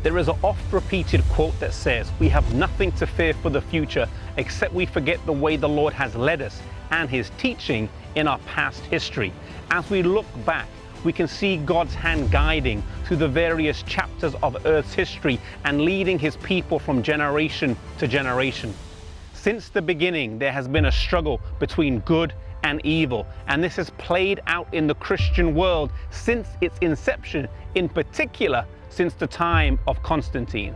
There is an oft-repeated quote that says, "We have nothing to fear for the future except we forget the way the Lord has led us and His teaching in our past history." As we look back, we can see God's hand guiding through the various chapters of Earth's history and leading His people from generation to generation. Since the beginning, there has been a struggle between good and evil, and this has played out in the Christian world since its inception, in particular since the time of Constantine.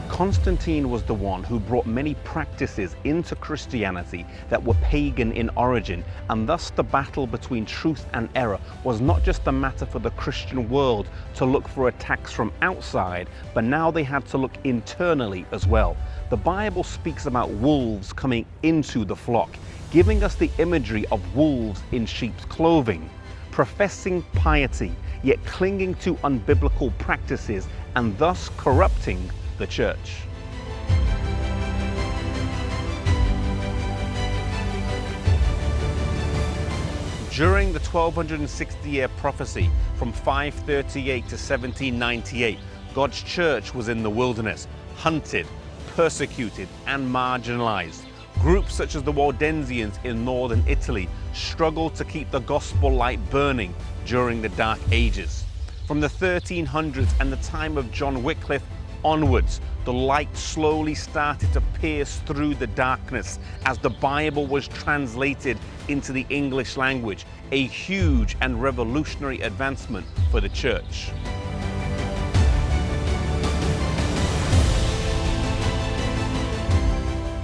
Constantine was the one who brought many practices into Christianity that were pagan in origin, and thus the battle between truth and error was not just a matter for the Christian world to look for attacks from outside, but now they had to look internally as well. The Bible speaks about wolves coming into the flock, giving us the imagery of wolves in sheep's clothing, professing piety, yet clinging to unbiblical practices and thus corrupting the church. During the 1260-year prophecy from 538 to 1798, God's church was in the wilderness, hunted, persecuted, and marginalized. Groups such as the Waldensians in northern Italy struggled to keep the gospel light burning during the Dark Ages. From the 1300s and the time of John Wycliffe onwards, the light slowly started to pierce through the darkness as the Bible was translated into the English language, a huge and revolutionary advancement for the church.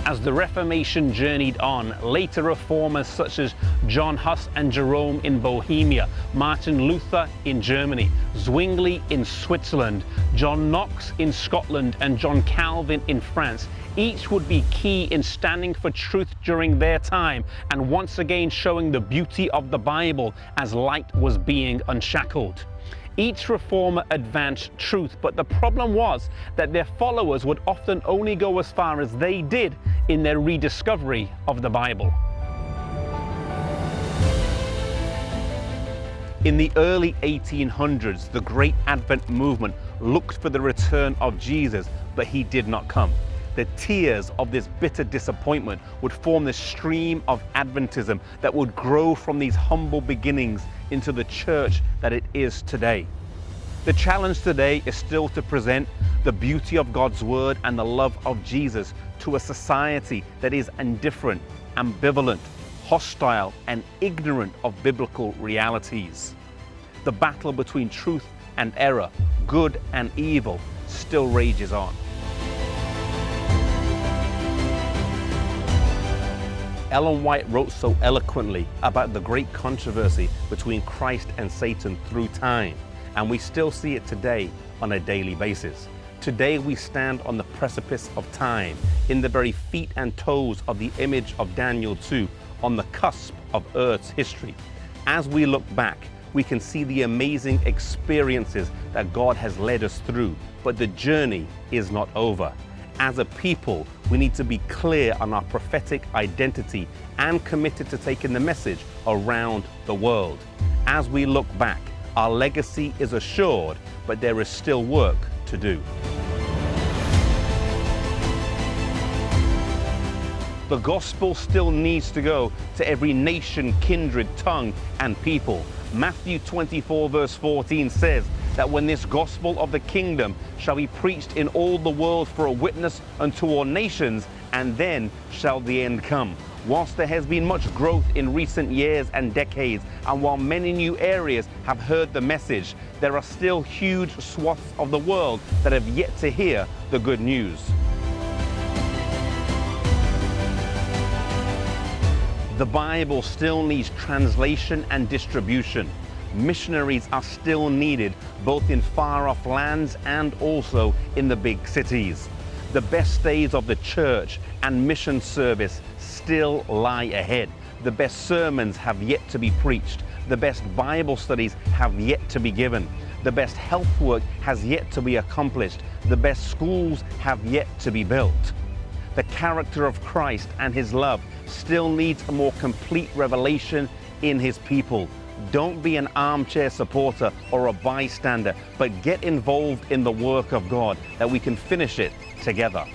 As the Reformation journeyed on, later reformers such as John Huss and Jerome in Bohemia, Martin Luther in Germany, Zwingli in Switzerland, John Knox in Scotland, and John Calvin in France, each would be key in standing for truth during their time and once again showing the beauty of the Bible as light was being unshackled. Each reformer advanced truth, but the problem was that their followers would often only go as far as they did in their rediscovery of the Bible. In the early 1800s, the Great Advent movement looked for the return of Jesus, but He did not come. The tears of this bitter disappointment would form the stream of Adventism that would grow from these humble beginnings into the church that it is today. The challenge today is still to present the beauty of God's Word and the love of Jesus to a society that is indifferent, ambivalent, hostile, and ignorant of biblical realities. The battle between truth and error, good and evil, still rages on. Ellen White wrote so eloquently about the great controversy between Christ and Satan through time, and we still see it today on a daily basis. Today we stand on the precipice of time, in the very feet and toes of the image of Daniel 2, on the cusp of Earth's history. As we look back, we can see the amazing experiences that God has led us through, but the journey is not over. As a people, we need to be clear on our prophetic identity and committed to taking the message around the world. As we look back, our legacy is assured, but there is still work to do. The gospel still needs to go to every nation, kindred, tongue, and people. Matthew 24 verse 14 says that when this gospel of the kingdom shall be preached in all the world for a witness unto all nations, and then shall the end come. Whilst there has been much growth in recent years and decades, and while many new areas have heard the message, there are still huge swaths of the world that have yet to hear the good news. The Bible still needs translation and distribution. Missionaries are still needed both in far-off lands and also in the big cities. The best days of the church and mission service still lie ahead. The best sermons have yet to be preached. The best Bible studies have yet to be given. The best health work has yet to be accomplished. The best schools have yet to be built. The character of Christ and His love still needs a more complete revelation in his people. Don't be an armchair supporter or a bystander, but get involved in the work of God, that we can finish it together.